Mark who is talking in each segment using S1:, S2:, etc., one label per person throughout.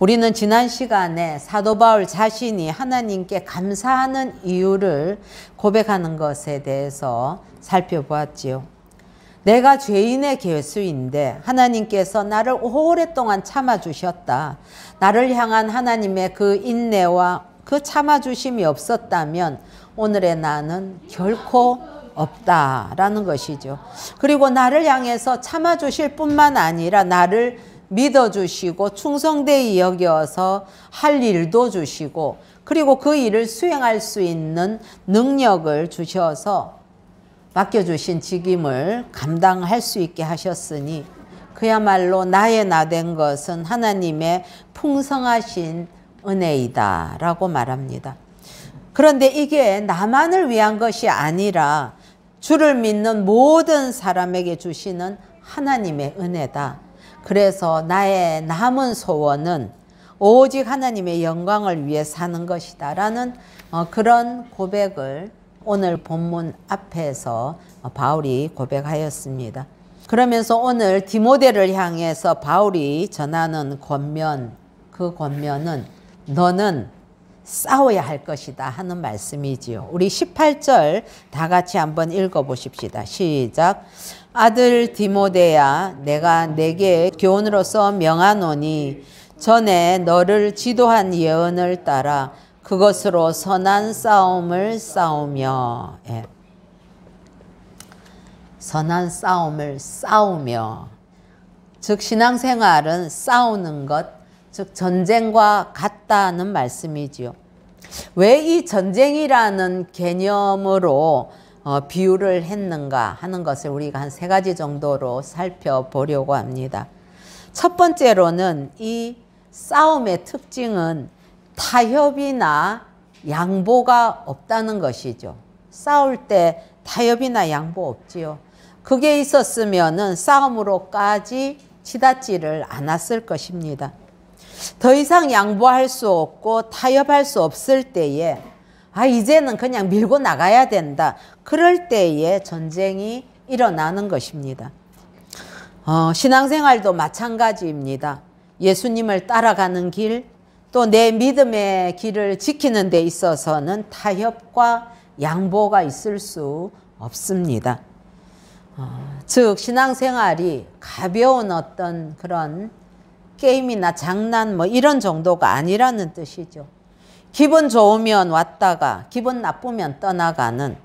S1: 우리는 지난 시간에 사도 바울 자신이 하나님께 감사하는 이유를 고백하는 것에 대해서 살펴보았지요. 내가 죄인의 괴수인데 하나님께서 나를 오랫동안 참아주셨다. 나를 향한 하나님의 그 인내와 그 참아주심이 없었다면 오늘의 나는 결코 없다라는 것이죠. 그리고 나를 향해서 참아주실 뿐만 아니라 나를 믿어주시고 충성되이 여겨서 할 일도 주시고 그리고 그 일을 수행할 수 있는 능력을 주셔서 맡겨주신 직임을 감당할 수 있게 하셨으니 그야말로 나의 나 된 것은 하나님의 풍성하신 은혜이다 라고 말합니다. 그런데 이게 나만을 위한 것이 아니라 주를 믿는 모든 사람에게 주시는 하나님의 은혜다. 그래서 나의 남은 소원은 오직 하나님의 영광을 위해 사는 것이다 라는 그런 고백을 오늘 본문 앞에서 바울이 고백하였습니다. 그러면서 오늘 디모데를 향해서 바울이 전하는 권면, 그 권면은 너는 싸워야 할 것이다 하는 말씀이지요. 우리 18절 다 같이 한번 읽어보십시다. 시작. 아들 디모데야, 내가 내게 교훈으로서 명하노니 전에 너를 지도한 예언을 따라 그것으로 선한 싸움을 싸우며, 선한 싸움을 싸우며, 즉 신앙생활은 싸우는 것, 즉 전쟁과 같다는 말씀이지요. 왜 이 전쟁이라는 개념으로 비유를 했는가 하는 것을 우리가 한 3가지 정도로 살펴보려고 합니다. 첫 번째로는 이 싸움의 특징은 타협이나 양보가 없다는 것이죠. 싸울 때 타협이나 양보 없지요. 그게 있었으면은 싸움으로까지 치닫지를 않았을 것입니다. 더 이상 양보할 수 없고 타협할 수 없을 때에 이제는 그냥 밀고 나가야 된다. 그럴 때에 전쟁이 일어나는 것입니다. 신앙생활도 마찬가지입니다. 예수님을 따라가는 길, 또 내 믿음의 길을 지키는 데 있어서는 타협과 양보가 있을 수 없습니다. 즉 신앙생활이 가벼운 어떤 그런 게임이나 장난 이런 정도가 아니라는 뜻이죠. 기분 좋으면 왔다가 기분 나쁘면 떠나가는,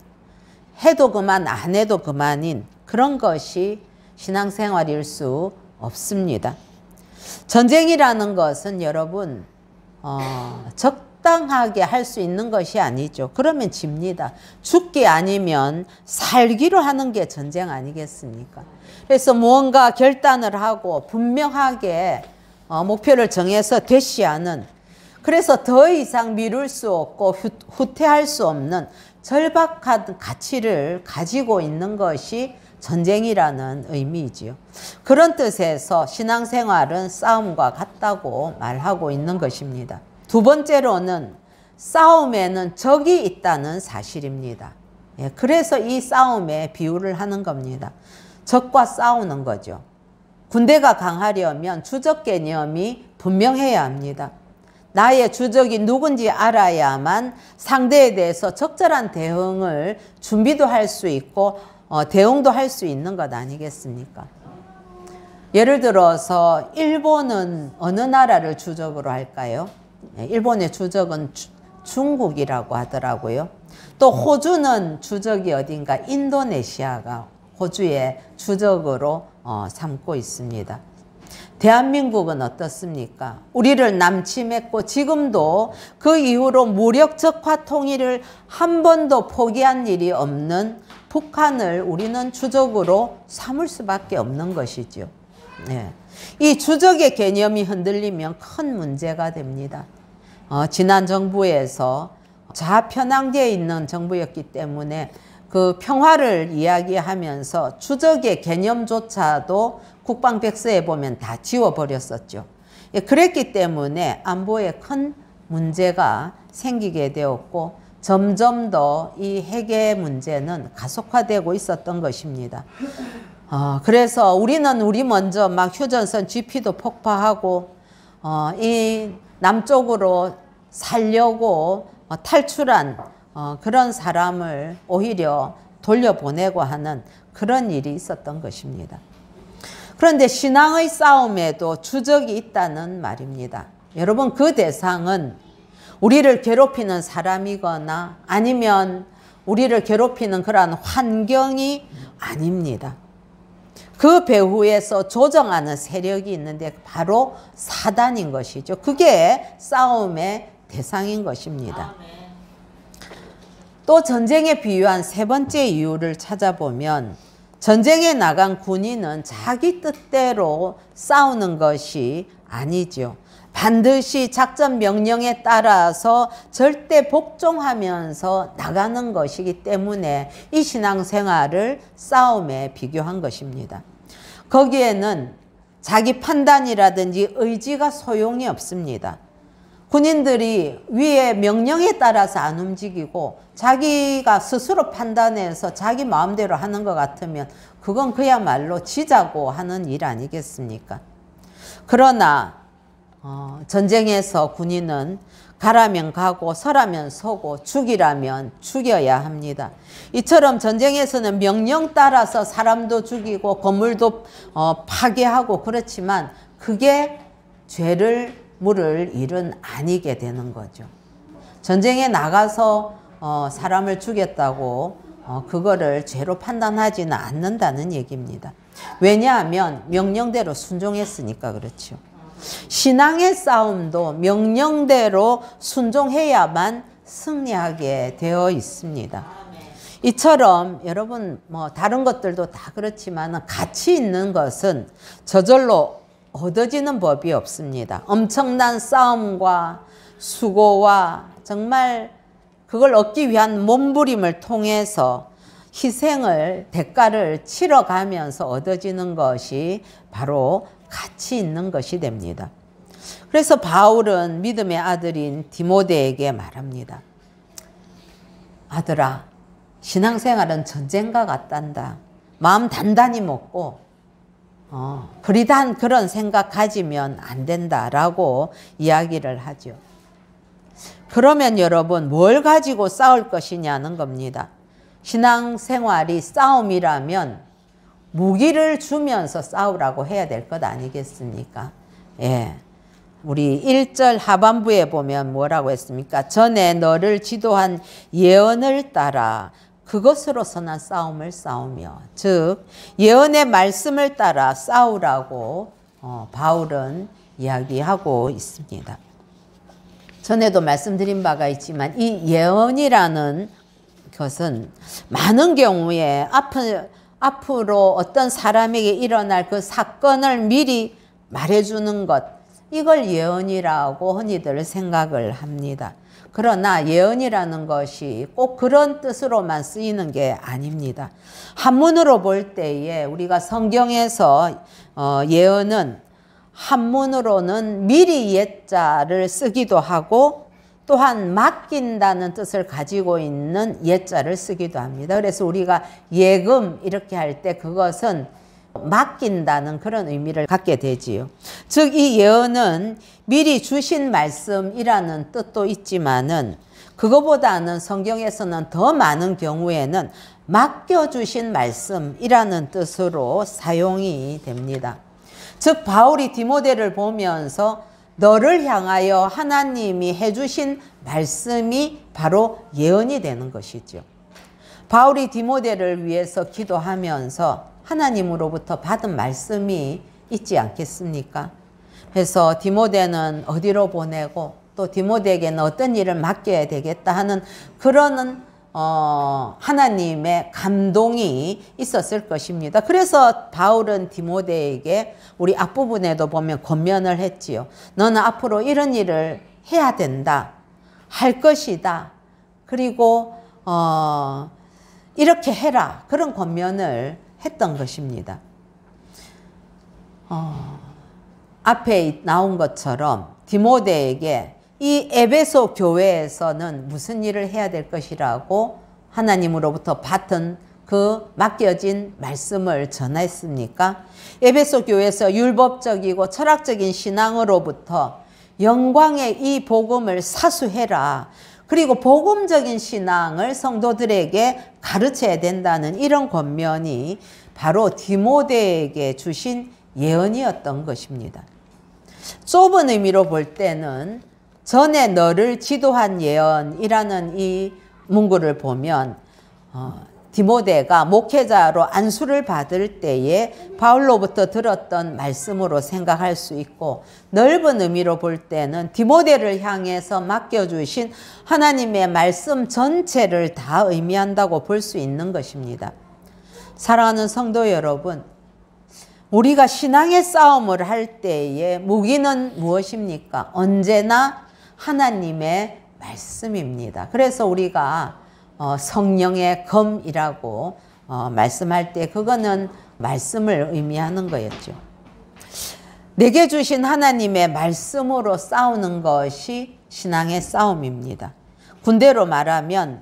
S1: 해도 그만 안 해도 그만인 그런 것이 신앙생활일 수 없습니다. 전쟁이라는 것은 여러분 적당하게 할 수 있는 것이 아니죠. 그러면 집니다. 죽기 아니면 살기로 하는 게 전쟁 아니겠습니까? 그래서 무언가 결단을 하고 분명하게 목표를 정해서 대시하는, 그래서 더 이상 미룰 수 없고 후퇴할 수 없는 절박한 가치를 가지고 있는 것이 전쟁이라는 의미이지요. 그런 뜻에서 신앙생활은 싸움과 같다고 말하고 있는 것입니다. 두 번째로는 싸움에는 적이 있다는 사실입니다. 그래서 이 싸움에 비유를 하는 겁니다. 적과 싸우는 거죠. 군대가 강하려면 주적 개념이 분명해야 합니다. 나의 주적이 누군지 알아야만 상대에 대해서 적절한 대응을 준비도 할 수 있고 대응도 할 수 있는 것 아니겠습니까? 예를 들어서 일본은 어느 나라를 주적으로 할까요? 일본의 주적은 중국이라고 하더라고요. 또 호주는 주적이 어딘가 인도네시아가 호주의 주적으로 삼고 있습니다. 대한민국은 어떻습니까? 우리를 남침했고 지금도 그 이후로 무력적화 통일을 한 번도 포기한 일이 없는 북한을 우리는 주적으로 삼을 수밖에 없는 것이죠. 이 주적의 개념이 흔들리면 큰 문제가 됩니다. 지난 정부에서 좌편향되어 있는 정부였기 때문에 그 평화를 이야기하면서 주적의 개념조차도 국방백서에 보면 다 지워버렸었죠. 그랬기 때문에 안보에 큰 문제가 생기게 되었고 점점 더 이 핵의 문제는 가속화되고 있었던 것입니다. 그래서 우리는 우리 먼저 막 휴전선 GP도 폭파하고 이 남쪽으로 살려고 탈출한 그런 사람을 오히려 돌려보내고 하는 그런 일이 있었던 것입니다. 그런데 신앙의 싸움에도 주적이 있다는 말입니다. 여러분, 그 대상은 우리를 괴롭히는 사람이거나 아니면 우리를 괴롭히는 그러한 환경이 아닙니다. 그 배후에서 조정하는 세력이 있는데 바로 사단인 것이죠. 그게 싸움의 대상인 것입니다. 또 전쟁에 비유한 세 번째 이유를 찾아보면 전쟁에 나간 군인은 자기 뜻대로 싸우는 것이 아니죠. 반드시 작전 명령에 따라서 절대 복종하면서 나가는 것이기 때문에 이 신앙생활을 싸움에 비교한 것입니다. 거기에는 자기 판단이라든지 의지가 소용이 없습니다. 군인들이 위의 명령에 따라서 안 움직이고 자기가 스스로 판단해서 자기 마음대로 하는 것 같으면 그건 그야말로 지자고 하는 일 아니겠습니까? 그러나 전쟁에서 군인은 가라면 가고 서라면 서고 죽이라면 죽여야 합니다. 이처럼 전쟁에서는 명령 따라서 사람도 죽이고 건물도 파괴하고 그렇지만 그게 죄를 물을 일은 아니게 되는 거죠. 전쟁에 나가서 사람을 죽였다고 그거를 죄로 판단하지는 않는다는 얘기입니다. 왜냐하면 명령대로 순종했으니까 그렇죠. 신앙의 싸움도 명령대로 순종해야만 승리하게 되어 있습니다. 이처럼 여러분 다른 것들도 다 그렇지만 가치 있는 것은 저절로 얻어지는 법이 없습니다. 엄청난 싸움과 수고와 정말 그걸 얻기 위한 몸부림을 통해서 희생을 대가를 치러가면서 얻어지는 것이 바로 가치 있는 것이 됩니다. 그래서 바울은 믿음의 아들인 디모데에게 말합니다. 아들아, 신앙생활은 전쟁과 같단다. 마음 단단히 먹고 그리단 그런 생각 가지면 안 된다라고 이야기를 하죠. 그러면 여러분 뭘 가지고 싸울 것이냐는 겁니다. 신앙생활이 싸움이라면 무기를 주면서 싸우라고 해야 될 것 아니겠습니까? 예. 우리 1절 하반부에 보면 뭐라고 했습니까? 전에 너를 지도한 예언을 따라 그것으로 선한 싸움을 싸우며, 즉 예언의 말씀을 따라 싸우라고 바울은 이야기하고 있습니다. 전에도 말씀드린 바가 있지만 이 예언이라는 것은 많은 경우에 앞으로 어떤 사람에게 일어날 그 사건을 미리 말해주는 것, 이걸 예언이라고 흔히들 생각을 합니다. 그러나 예언이라는 것이 꼭 그런 뜻으로만 쓰이는 게 아닙니다. 한문으로 볼 때에 우리가 성경에서 예언은 한문으로는 미리 예자를 쓰기도 하고 또한 맡긴다는 뜻을 가지고 있는 예자를 쓰기도 합니다. 그래서 우리가 예금 이렇게 할 때 그것은 맡긴다는 그런 의미를 갖게 되지요. 즉 이 예언은 미리 주신 말씀이라는 뜻도 있지만은 그거보다는 성경에서는 더 많은 경우에는 맡겨주신 말씀이라는 뜻으로 사용이 됩니다. 즉 바울이 디모데를 보면서 너를 향하여 하나님이 해주신 말씀이 바로 예언이 되는 것이죠. 바울이 디모데를 위해서 기도하면서 하나님으로부터 받은 말씀이 있지 않겠습니까? 그래서 디모데는 어디로 보내고 또 디모데에게는 어떤 일을 맡겨야 되겠다 하는 그런 하나님의 감동이 있었을 것입니다. 그래서 바울은 디모데에게 우리 앞부분에도 보면 권면을 했지요. 너는 앞으로 이런 일을 해야 된다. 할 것이다. 그리고 이렇게 해라. 그런 권면을 했던 것입니다. 앞에 나온 것처럼 디모데에게 이 에베소 교회에서는 무슨 일을 해야 될 것이라고 하나님으로부터 받은 그 맡겨진 말씀을 전했습니까? 에베소 교회에서 율법적이고 철학적인 신앙으로부터 영광의 이 복음을 사수해라. 그리고 복음적인 신앙을 성도들에게 가르쳐야 된다는 이런 권면이 바로 디모데에게 주신 예언이었던 것입니다. 좁은 의미로 볼 때는 전에 너를 지도한 예언이라는 이 문구를 보면 디모데가 목회자로 안수를 받을 때에 바울로부터 들었던 말씀으로 생각할 수 있고, 넓은 의미로 볼 때는 디모데를 향해서 맡겨주신 하나님의 말씀 전체를 다 의미한다고 볼 수 있는 것입니다. 사랑하는 성도 여러분, 우리가 신앙의 싸움을 할 때의 무기는 무엇입니까? 언제나 하나님의 말씀입니다. 그래서 우리가 성령의 검이라고 말씀할 때 그거는 말씀을 의미하는 거였죠. 내게 주신 하나님의 말씀으로 싸우는 것이 신앙의 싸움입니다. 군대로 말하면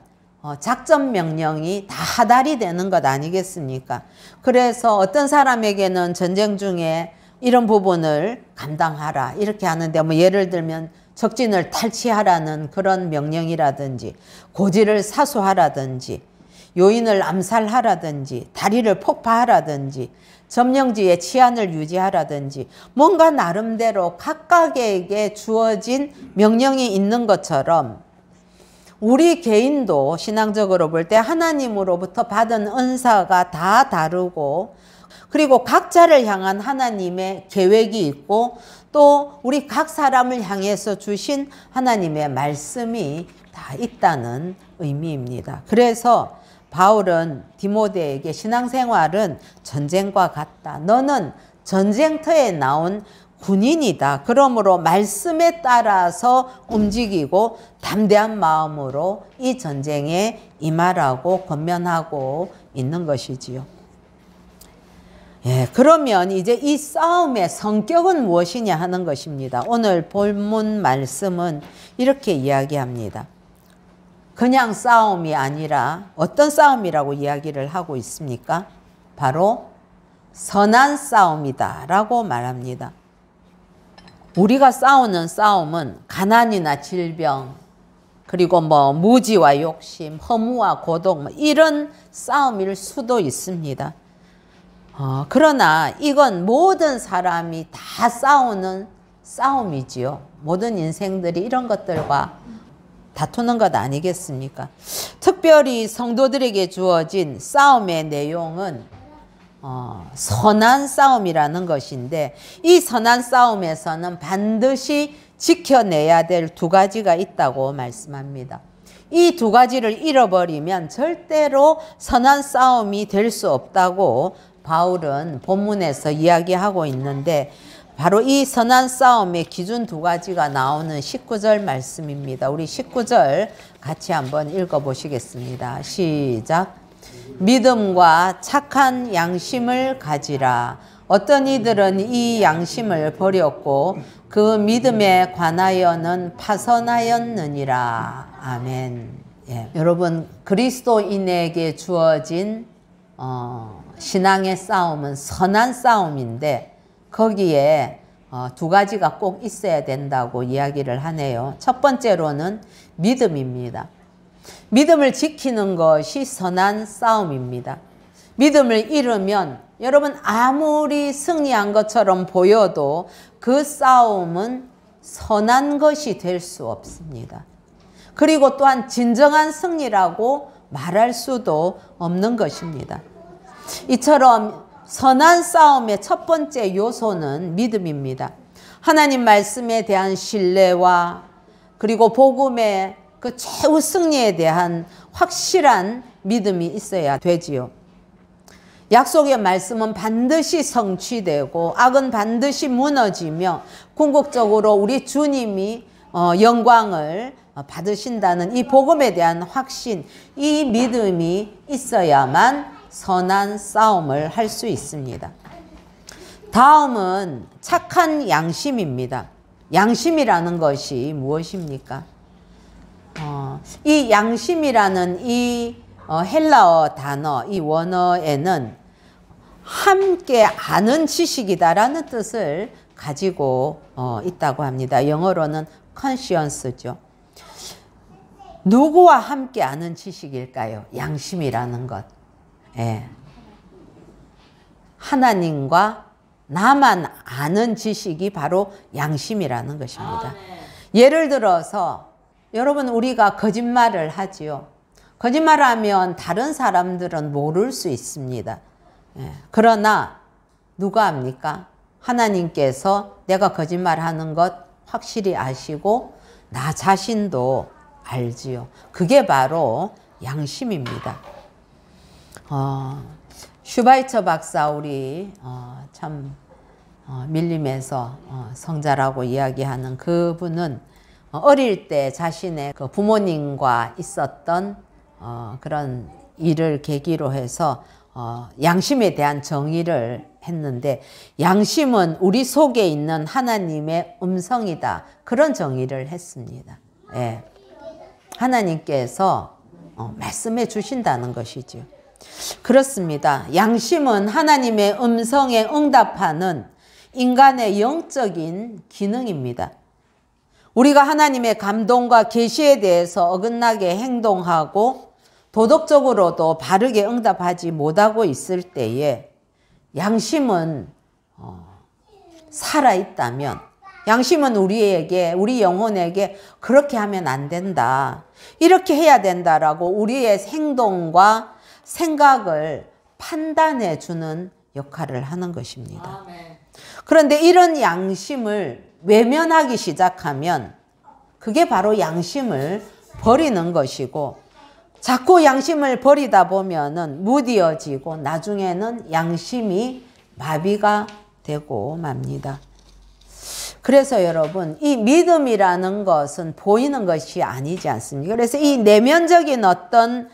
S1: 작전 명령이 다 하달이 되는 것 아니겠습니까? 그래서 어떤 사람에게는 전쟁 중에 이런 부분을 감당하라 이렇게 하는데, 뭐 예를 들면 적진을 탈취하라는 그런 명령이라든지, 고지를 사수하라든지, 요인을 암살하라든지, 다리를 폭파하라든지, 점령지의 치안을 유지하라든지, 뭔가 나름대로 각각에게 주어진 명령이 있는 것처럼 우리 개인도 신앙적으로 볼 때 하나님으로부터 받은 은사가 다 다르고, 그리고 각자를 향한 하나님의 계획이 있고, 또 우리 각 사람을 향해서 주신 하나님의 말씀이 다 있다는 의미입니다. 그래서 바울은 디모데에게 신앙생활은 전쟁과 같다. 너는 전쟁터에 나온 군인이다. 그러므로 말씀에 따라서 움직이고 담대한 마음으로 이 전쟁에 임하라고 권면하고 있는 것이지요. 그러면 이제 이 싸움의 성격은 무엇이냐 하는 것입니다. 오늘 본문 말씀은 이렇게 이야기합니다. 그냥 싸움이 아니라 어떤 싸움이라고 이야기를 하고 있습니까? 바로 선한 싸움이다 라고 말합니다. 우리가 싸우는 싸움은 가난이나 질병, 그리고 무지와 욕심, 허무와 고독, 이런 싸움일 수도 있습니다. 그러나 이건 모든 사람이 다 싸우는 싸움이지요. 모든 인생들이 이런 것들과 다투는 것 아니겠습니까? 특별히 성도들에게 주어진 싸움의 내용은 선한 싸움이라는 것인데, 이 선한 싸움에서는 반드시 지켜내야 될 두 가지가 있다고 말씀합니다. 이 두 가지를 잃어버리면 절대로 선한 싸움이 될 수 없다고 바울은 본문에서 이야기하고 있는데, 바로 이 선한 싸움의 기준 두 가지가 나오는 19절 말씀입니다. 우리 19절 같이 한번 읽어보시겠습니다. 시작. 믿음과 착한 양심을 가지라. 어떤 이들은 이 양심을 버렸고 그 믿음에 관하여는 파선하였느니라. 아멘. 여러분, 그리스도인에게 주어진 신앙의 싸움은 선한 싸움인데, 거기에 두 가지가 꼭 있어야 된다고 이야기를 하네요. 첫 번째로는 믿음입니다. 믿음을 지키는 것이 선한 싸움입니다. 믿음을 잃으면 여러분 아무리 승리한 것처럼 보여도 그 싸움은 선한 것이 될 수 없습니다. 그리고 또한 진정한 승리라고 말할 수도 없는 것입니다. 이처럼 선한 싸움의 첫 번째 요소는 믿음입니다. 하나님 말씀에 대한 신뢰와 그리고 복음의 그 최후 승리에 대한 확실한 믿음이 있어야 되지요. 약속의 말씀은 반드시 성취되고 악은 반드시 무너지며 궁극적으로 우리 주님이 영광을 받으신다는 이 복음에 대한 확신, 이 믿음이 있어야만 선한 싸움을 할 수 있습니다. 다음은 착한 양심입니다. 양심이라는 것이 무엇입니까? 이 양심이라는 이 헬라어 단어 이 원어에는 함께 아는 지식이다라는 뜻을 가지고 있다고 합니다. 영어로는 conscience죠. 누구와 함께 아는 지식일까요? 양심이라는 것. 예. 하나님과 나만 아는 지식이 바로 양심이라는 것입니다. 예를 들어서 여러분 우리가 거짓말을 하지요. 거짓말을 하면 다른 사람들은 모를 수 있습니다. 예. 그러나 누가 압니까? 하나님께서 내가 거짓말하는 것 확실히 아시고 나 자신도 알지요. 그게 바로 양심입니다. 슈바이처 박사 우리 참 밀림에서 성자라고 이야기하는 그분은 어릴 때 자신의 그 부모님과 있었던 그런 일을 계기로 해서 양심에 대한 정의를 했는데 양심은 우리 속에 있는 하나님의 음성이다. 그런 정의를 했습니다. 예. 하나님께서 말씀해 주신다는 것이죠. 그렇습니다. 양심은 하나님의 음성에 응답하는 인간의 영적인 기능입니다. 우리가 하나님의 감동과 계시에 대해서 어긋나게 행동하고 도덕적으로도 바르게 응답하지 못하고 있을 때에 양심은 살아있다면 양심은 우리에게 우리 영혼에게 그렇게 하면 안 된다. 이렇게 해야 된다라고 우리의 행동과 생각을 판단해 주는 역할을 하는 것입니다. 그런데 이런 양심을 외면하기 시작하면 그게 바로 양심을 버리는 것이고 자꾸 양심을 버리다 보면은 무뎌지고 나중에는 양심이 마비가 되고 맙니다. 그래서 여러분 이 믿음이라는 것은 보이는 것이 아니지 않습니까? 그래서 이 내면적인 어떤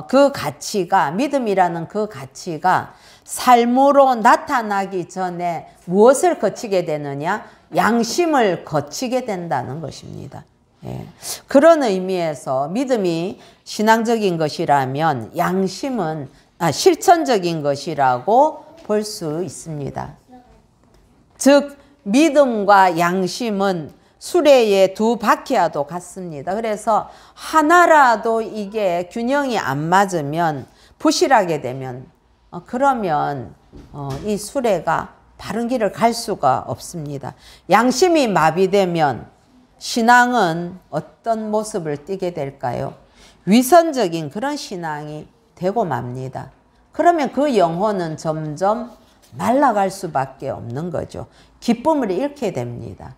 S1: 그 가치가 믿음이라는 그 가치가 삶으로 나타나기 전에 무엇을 거치게 되느냐? 양심을 거치게 된다는 것입니다. 예. 그런 의미에서 믿음이 신앙적인 것이라면 양심은 실천적인 것이라고 볼 수 있습니다. 즉 믿음과 양심은 수레의 두 바퀴와도 같습니다. 그래서 하나라도 이게 균형이 안 맞으면 부실하게 되면 그러면 이 수레가 바른 길을 갈 수가 없습니다. 양심이 마비되면 신앙은 어떤 모습을 띠게 될까요? 위선적인 그런 신앙이 되고 맙니다. 그러면 그 영혼은 점점 말라갈 수밖에 없는 거죠. 기쁨을 잃게 됩니다.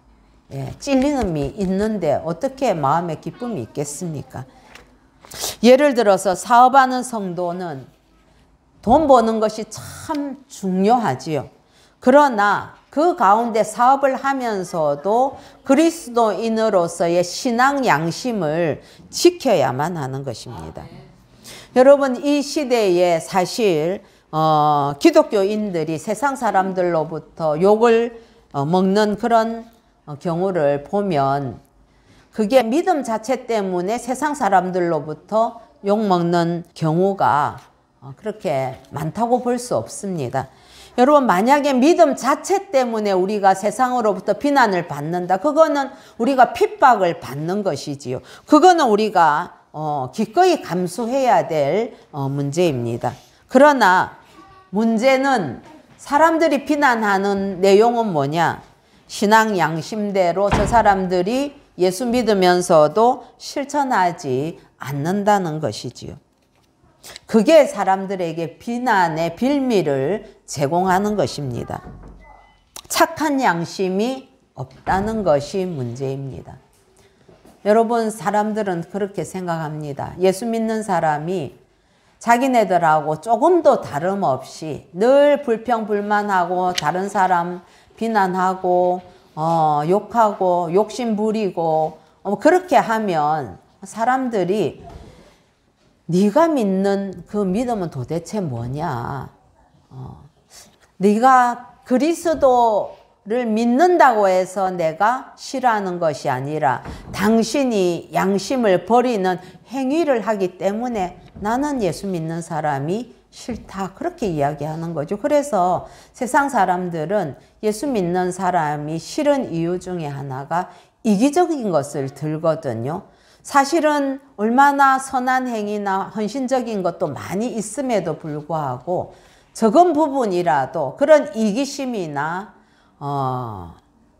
S1: 예, 찔림이 있는데 어떻게 마음에 기쁨이 있겠습니까? 예를 들어서 사업하는 성도는 돈 버는 것이 참 중요하지요. 그러나 그 가운데 사업을 하면서도 그리스도인으로서의 신앙 양심을 지켜야만 하는 것입니다. 여러분 이 시대에 사실 기독교인들이 세상 사람들로부터 욕을 먹는 그런 경우를 보면 그게 믿음 자체 때문에 세상 사람들로부터 욕먹는 경우가 그렇게 많다고 볼 수 없습니다. 여러분 만약에 믿음 자체 때문에 우리가 세상으로부터 비난을 받는다. 그거는 우리가 핍박을 받는 것이지요. 그거는 우리가 기꺼이 감수해야 될 문제입니다. 그러나 문제는 사람들이 비난하는 내용은 뭐냐? 신앙 양심대로 저 사람들이 예수 믿으면서도 실천하지 않는다는 것이지요. 그게 사람들에게 비난의 빌미를 제공하는 것입니다. 착한 양심이 없다는 것이 문제입니다. 여러분 사람들은 그렇게 생각합니다. 예수 믿는 사람이 자기네들하고 조금도 다름없이 늘 불평불만하고 다른 사람 비난하고 욕하고 욕심 부리고 그렇게 하면 사람들이 네가 믿는 그 믿음은 도대체 뭐냐? 네가 그리스도 를 믿는다고 해서 내가 싫어하는 것이 아니라 당신이 양심을 버리는 행위를 하기 때문에 나는 예수 믿는 사람이 싫다. 그렇게 이야기하는 거죠. 그래서 세상 사람들은 예수 믿는 사람이 싫은 이유 중에 하나가 이기적인 것을 들거든요. 사실은 얼마나 선한 행위나 헌신적인 것도 많이 있음에도 불구하고 적은 부분이라도 그런 이기심이나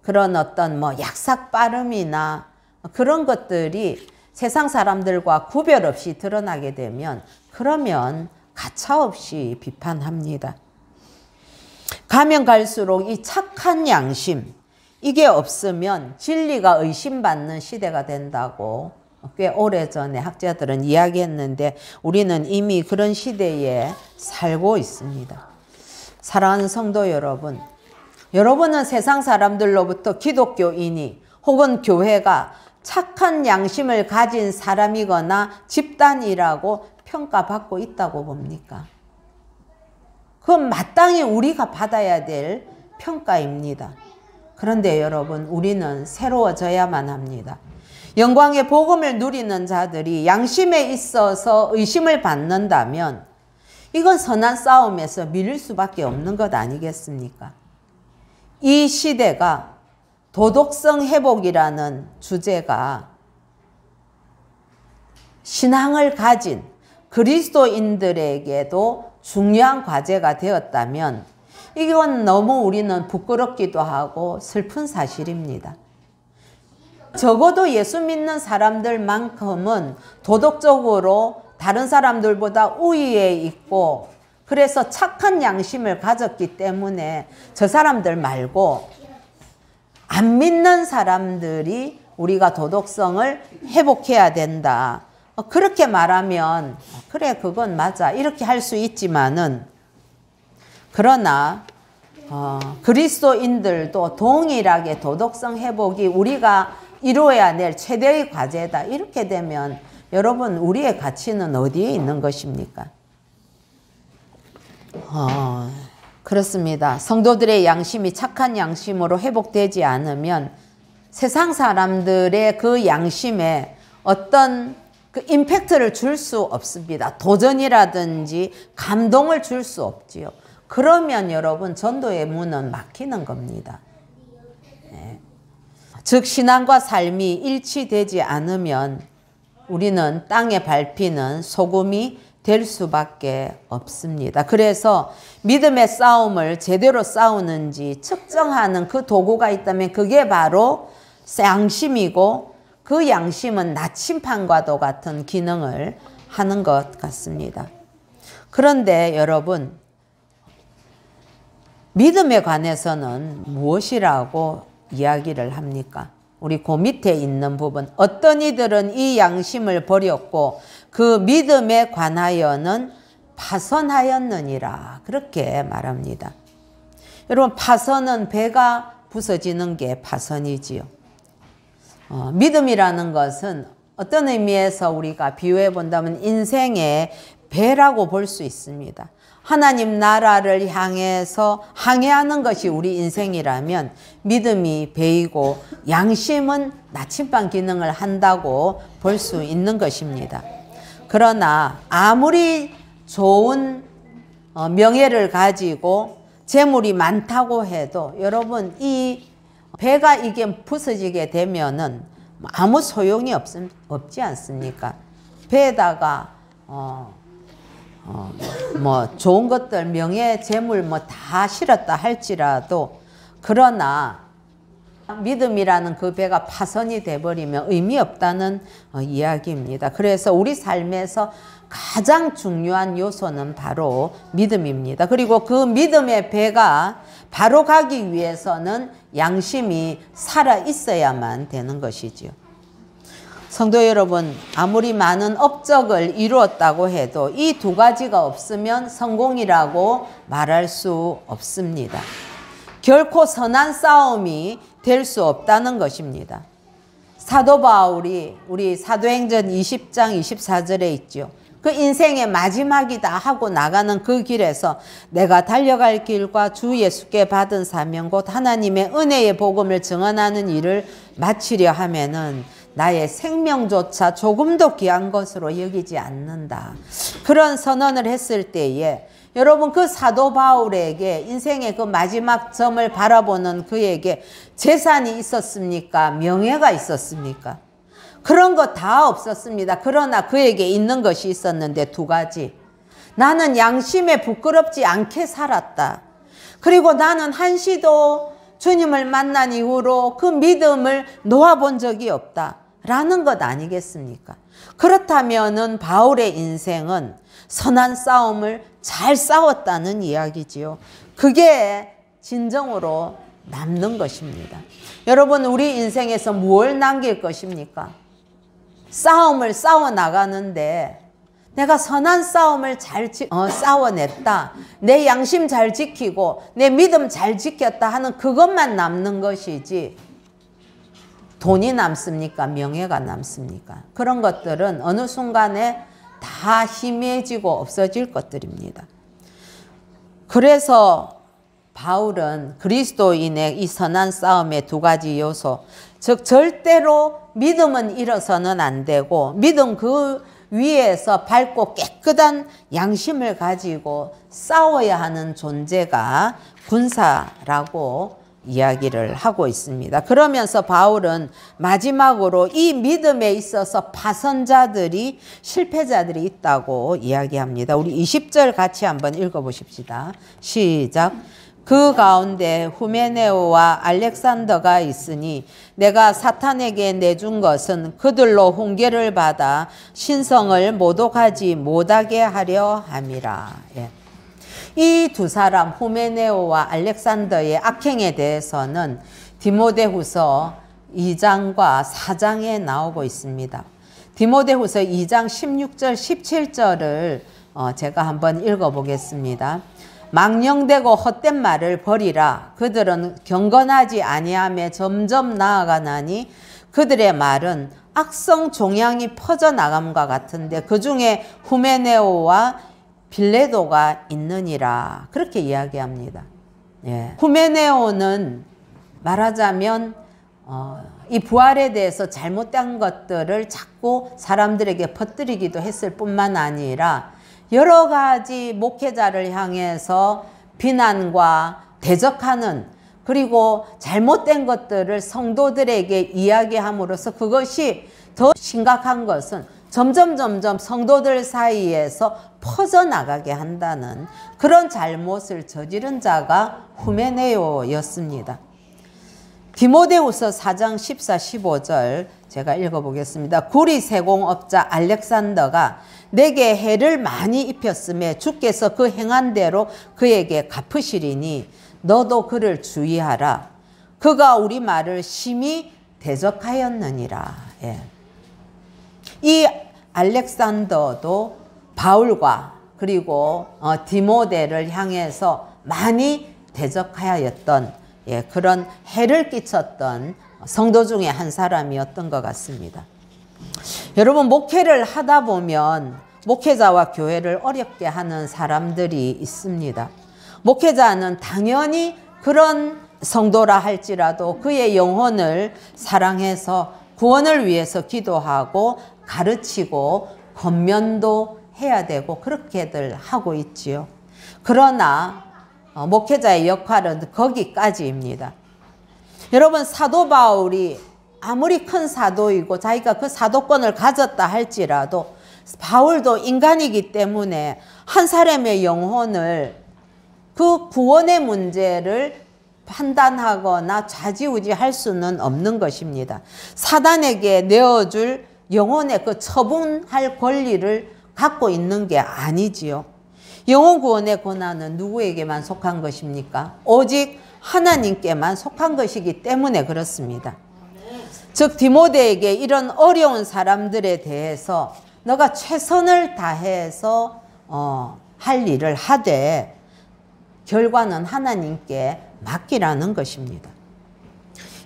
S1: 그런 어떤 약삭 빠름이나 그런 것들이 세상 사람들과 구별 없이 드러나게 되면 그러면 가차없이 비판합니다. 가면 갈수록 이 착한 양심 이게 없으면 진리가 의심받는 시대가 된다고 꽤 오래전에 학자들은 이야기했는데 우리는 이미 그런 시대에 살고 있습니다. 사랑하는 성도 여러분, 여러분은 세상 사람들로부터 기독교인이 혹은 교회가 착한 양심을 가진 사람이거나 집단이라고 평가받고 있다고 봅니까? 그건 마땅히 우리가 받아야 될 평가입니다. 그런데 여러분, 우리는 새로워져야만 합니다. 영광의 복음을 누리는 자들이 양심에 있어서 의심을 받는다면 이건 선한 싸움에서 밀릴 수밖에 없는 것 아니겠습니까? 이 시대가 도덕성 회복이라는 주제가 신앙을 가진 그리스도인들에게도 중요한 과제가 되었다면 이건 너무 우리는 부끄럽기도 하고 슬픈 사실입니다. 적어도 예수 믿는 사람들만큼은 도덕적으로 다른 사람들보다 우위에 있고 그래서 착한 양심을 가졌기 때문에 저 사람들 말고 안 믿는 사람들이 우리가 도덕성을 회복해야 된다. 그렇게 말하면 그래 그건 맞아 이렇게 할 수 있지만은 그러나 그리스도인들도 동일하게 도덕성 회복이 우리가 이루어야 될 최대의 과제다. 이렇게 되면 여러분 우리의 가치는 어디에 있는 것입니까? 그렇습니다. 성도들의 양심이 착한 양심으로 회복되지 않으면 세상 사람들의 그 양심에 어떤 그 임팩트를 줄 수 없습니다. 도전이라든지 감동을 줄 수 없지요. 그러면 여러분 전도의 문은 막히는 겁니다. 네. 즉 신앙과 삶이 일치되지 않으면 우리는 땅에 밟히는 소금이 될 수밖에 없습니다. 그래서 믿음의 싸움을 제대로 싸우는지 측정하는 그 도구가 있다면 그게 바로 양심이고 그 양심은 나침판과도 같은 기능을 하는 것 같습니다. 그런데 여러분 믿음에 관해서는 무엇이라고 이야기를 합니까? 우리 그 밑에 있는 부분 어떤 이들은 이 양심을 버렸고 그 믿음에 관하여는 파선하였느니라 그렇게 말합니다. 여러분 파선은 배가 부서지는 게 파선이지요. 믿음이라는 것은 어떤 의미에서 우리가 비유해 본다면 인생의 배라고 볼 수 있습니다. 하나님 나라를 향해서 항해하는 것이 우리 인생이라면 믿음이 배이고 양심은 나침반 기능을 한다고 볼 수 있는 것입니다. 그러나 아무리 좋은 명예를 가지고 재물이 많다고 해도 여러분 이 배가 이게 부서지게 되면은 아무 소용이 없지 않습니까? 배에다가 뭐 좋은 것들 명예 재물 뭐 다 실었다 할지라도 그러나 믿음이라는 그 배가 파선이 돼버리면 의미 없다는 이야기입니다. 그래서 우리 삶에서 가장 중요한 요소는 바로 믿음입니다. 그리고 그 믿음의 배가 바로 가기 위해서는 양심이 살아 있어야만 되는 것이지요. 성도 여러분, 아무리 많은 업적을 이루었다고 해도 이 두 가지가 없으면 성공이라고 말할 수 없습니다. 결코 선한 싸움이 될 수 없다는 것입니다. 사도 바울이 우리 사도행전 20장 24절에 있죠. 그 인생의 마지막이다 하고 나가는 그 길에서 내가 달려갈 길과 주 예수께 받은 사명 곧 하나님의 은혜의 복음을 증언하는 일을 마치려 하면은 나의 생명조차 조금도 귀한 것으로 여기지 않는다. 그런 선언을 했을 때에 여러분 그 사도 바울에게 인생의 그 마지막 점을 바라보는 그에게 재산이 있었습니까? 명예가 있었습니까? 그런 거 다 없었습니다. 그러나 그에게 있는 것이 있었는데 두 가지. 나는 양심에 부끄럽지 않게 살았다. 그리고 나는 한시도 주님을 만난 이후로 그 믿음을 놓아본 적이 없다. 라는 것 아니겠습니까? 그렇다면은 바울의 인생은 선한 싸움을 잘 싸웠다는 이야기지요. 그게 진정으로 남는 것입니다. 여러분 우리 인생에서 무엇을 남길 것입니까? 싸움을 싸워 나가는데 내가 선한 싸움을 잘 싸워냈다. 내 양심 잘 지키고 내 믿음 잘 지켰다 하는 그것만 남는 것이지 돈이 남습니까? 명예가 남습니까? 그런 것들은 어느 순간에 다 희미해지고 없어질 것들입니다. 그래서 바울은 그리스도인의 이 선한 싸움의 두 가지 요소, 즉 절대로 믿음은 잃어서는 안 되고 믿음 그 위에서 밝고 깨끗한 양심을 가지고 싸워야 하는 존재가 군사라고 이야기를 하고 있습니다. 그러면서 바울은 마지막으로 이 믿음에 있어서 파선자들이 실패자들이 있다고 이야기합니다. 우리 20절 같이 한번 읽어보십시다. 시작. 그 가운데 후메네오와 알렉산더가 있으니 내가 사탄에게 내준 것은 그들로 훈계를 받아 신성을 모독하지 못하게 하려 함이라. 예. 이 두 사람 후메네오와 알렉산더의 악행에 대해서는 디모데후서 2장과 4장에 나오고 있습니다. 디모데후서 2장 16절 17절을 제가 한번 읽어보겠습니다. 망령되고 헛된 말을 버리라. 그들은 경건하지 아니하며 점점 나아가나니 그들의 말은 악성 종양이 퍼져나감과 같은데 그 중에 후메네오와 빌레도가 있느니라. 그렇게 이야기합니다. 예. 후메네오는 말하자면 이 부활에 대해서 잘못된 것들을 자꾸 사람들에게 퍼뜨리기도 했을 뿐만 아니라 여러 가지 목회자를 향해서 비난과 대적하는 그리고 잘못된 것들을 성도들에게 이야기함으로써 그것이 더 심각한 것은 점점 성도들 사이에서 퍼져나가게 한다는 그런 잘못을 저지른 자가 후메네오였습니다. 디모데후서 4장 14, 15절 제가 읽어보겠습니다. 구리 세공업자 알렉산더가 내게 해를 많이 입혔음에 주께서 그 행한 대로 그에게 갚으시리니 너도 그를 주의하라. 그가 우리 말을 심히 대적하였느니라. 예. 이 알렉산더도 바울과 그리고 디모데를 향해서 많이 대적하였던 그런 해를 끼쳤던 성도 중에 한 사람이었던 것 같습니다. 여러분 목회를 하다 보면 목회자와 교회를 어렵게 하는 사람들이 있습니다. 목회자는 당연히 그런 성도라 할지라도 그의 영혼을 사랑해서 구원을 위해서 기도하고 가르치고 권면도 해야 되고 그렇게들 하고 있지요. 그러나 목회자의 역할은 거기까지입니다. 여러분 사도 바울이 아무리 큰 사도이고 자기가 그 사도권을 가졌다 할지라도 바울도 인간이기 때문에 한 사람의 영혼을 그 구원의 문제를 판단하거나 좌지우지할 수는 없는 것입니다. 사단에게 내어줄 영혼의 그 처분할 권리를 갖고 있는 게 아니지요. 영혼 구원의 권한은 누구에게만 속한 것입니까? 오직 하나님께만 속한 것이기 때문에 그렇습니다. 즉 디모데에게 이런 어려운 사람들에 대해서 너가 최선을 다해서 할 일을 하되 결과는 하나님께 맡기라는 것입니다.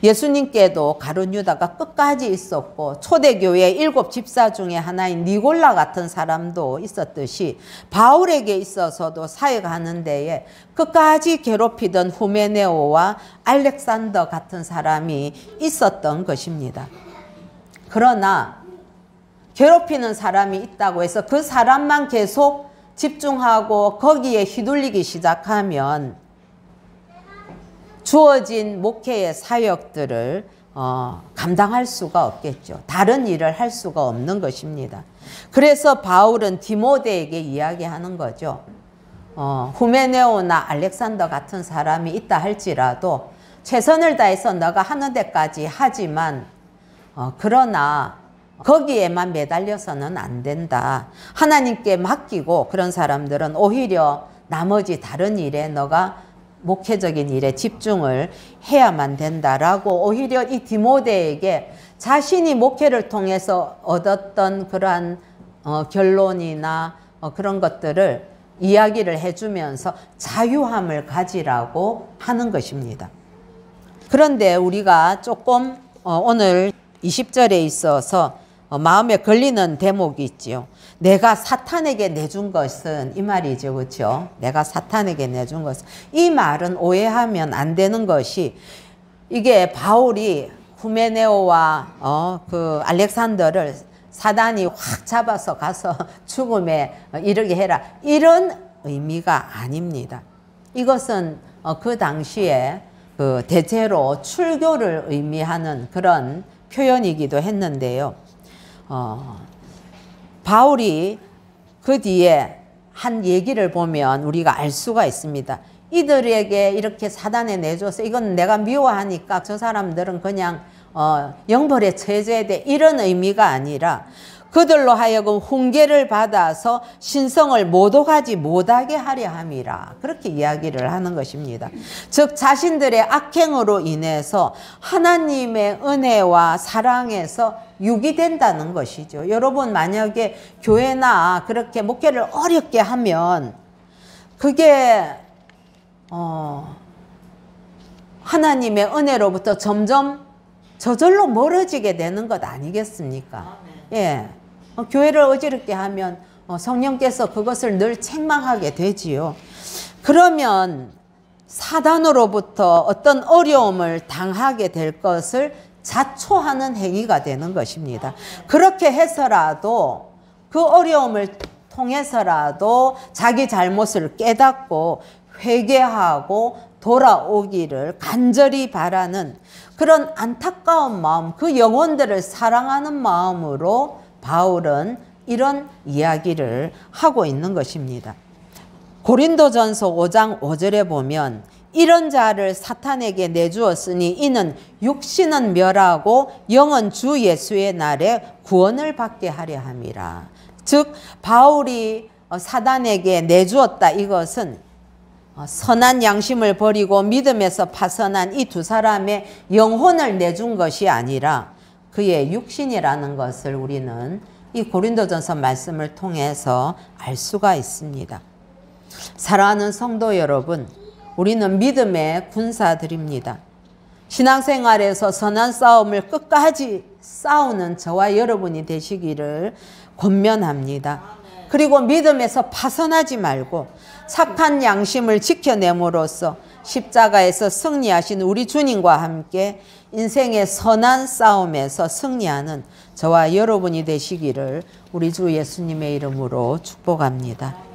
S1: 예수님께도 가룟 유다가 끝까지 있었고 초대교회 7 집사 중에 하나인 니골라 같은 사람도 있었듯이 바울에게 있어서도 사역하는 데에 끝까지 괴롭히던 후메네오와 알렉산더 같은 사람이 있었던 것입니다. 그러나 괴롭히는 사람이 있다고 해서 그 사람만 계속 집중하고 거기에 휘둘리기 시작하면 주어진 목회의 사역들을 감당할 수가 없겠죠. 다른 일을 할 수가 없는 것입니다. 그래서 바울은 디모데에게 이야기하는 거죠. 후메네오나 알렉산더 같은 사람이 있다 할지라도 최선을 다해서 너가 하는 데까지 하지만 그러나 거기에만 매달려서는 안 된다. 하나님께 맡기고 그런 사람들은 오히려 나머지 다른 일에 너가 목회적인 일에 집중을 해야만 된다라고 오히려 이 디모데에게 자신이 목회를 통해서 얻었던 그러한 결론이나 그런 것들을 이야기를 해주면서 자유함을 가지라고 하는 것입니다. 그런데 우리가 조금 오늘 20절에 있어서 마음에 걸리는 대목이 있지요. 내가 사탄에게 내준 것은 이 말이죠. 그렇죠? 내가 사탄에게 내준 것은 이 말은 오해하면 안 되는 것이 이게 바울이 후메네오와 그 알렉산더를 사단이 확 잡아서 가서 죽음에 이르게 해라 이런 의미가 아닙니다. 이것은 그 당시에 그 대체로 출교를 의미하는 그런 표현이기도 했는데요. 바울이 그 뒤에 한 얘기를 보면 우리가 알 수가 있습니다. 이들에게 이렇게 사단에 내줘서 이건 내가 미워하니까 저 사람들은 그냥 영벌에 처해져야 돼 이런 의미가 아니라 그들로 하여금 훈계를 받아서 신성을 모독하지 못하게 하려 함이라 그렇게 이야기를 하는 것입니다. 즉 자신들의 악행으로 인해서 하나님의 은혜와 사랑에서 유기된다는 것이죠. 여러분 만약에 교회나 그렇게 목회를 어렵게 하면 그게 하나님의 은혜로부터 점점 저절로 멀어지게 되는 것 아니겠습니까? 예, 교회를 어지럽게 하면 성령께서 그것을 늘 책망하게 되지요. 그러면 사단으로부터 어떤 어려움을 당하게 될 것을 자초하는 행위가 되는 것입니다. 그렇게 해서라도 그 어려움을 통해서라도 자기 잘못을 깨닫고 회개하고 돌아오기를 간절히 바라는 그런 안타까운 마음, 그 영혼들을 사랑하는 마음으로 바울은 이런 이야기를 하고 있는 것입니다. 고린도전서 5장 5절에 보면 이런 자를 사탄에게 내주었으니 이는 육신은 멸하고 영은 주 예수의 날에 구원을 받게 하려 함이라. 즉 바울이 사단에게 내주었다 이것은 선한 양심을 버리고 믿음에서 파선한 이 두 사람의 영혼을 내준 것이 아니라 그의 육신이라는 것을 우리는 이 고린도전서 말씀을 통해서 알 수가 있습니다. 사랑하는 성도 여러분, 우리는 믿음의 군사들입니다. 신앙생활에서 선한 싸움을 끝까지 싸우는 저와 여러분이 되시기를 권면합니다. 그리고 믿음에서 파선하지 말고 착한 양심을 지켜냄으로써 십자가에서 승리하신 우리 주님과 함께 인생의 선한 싸움에서 승리하는 저와 여러분이 되시기를 우리 주 예수님의 이름으로 축복합니다.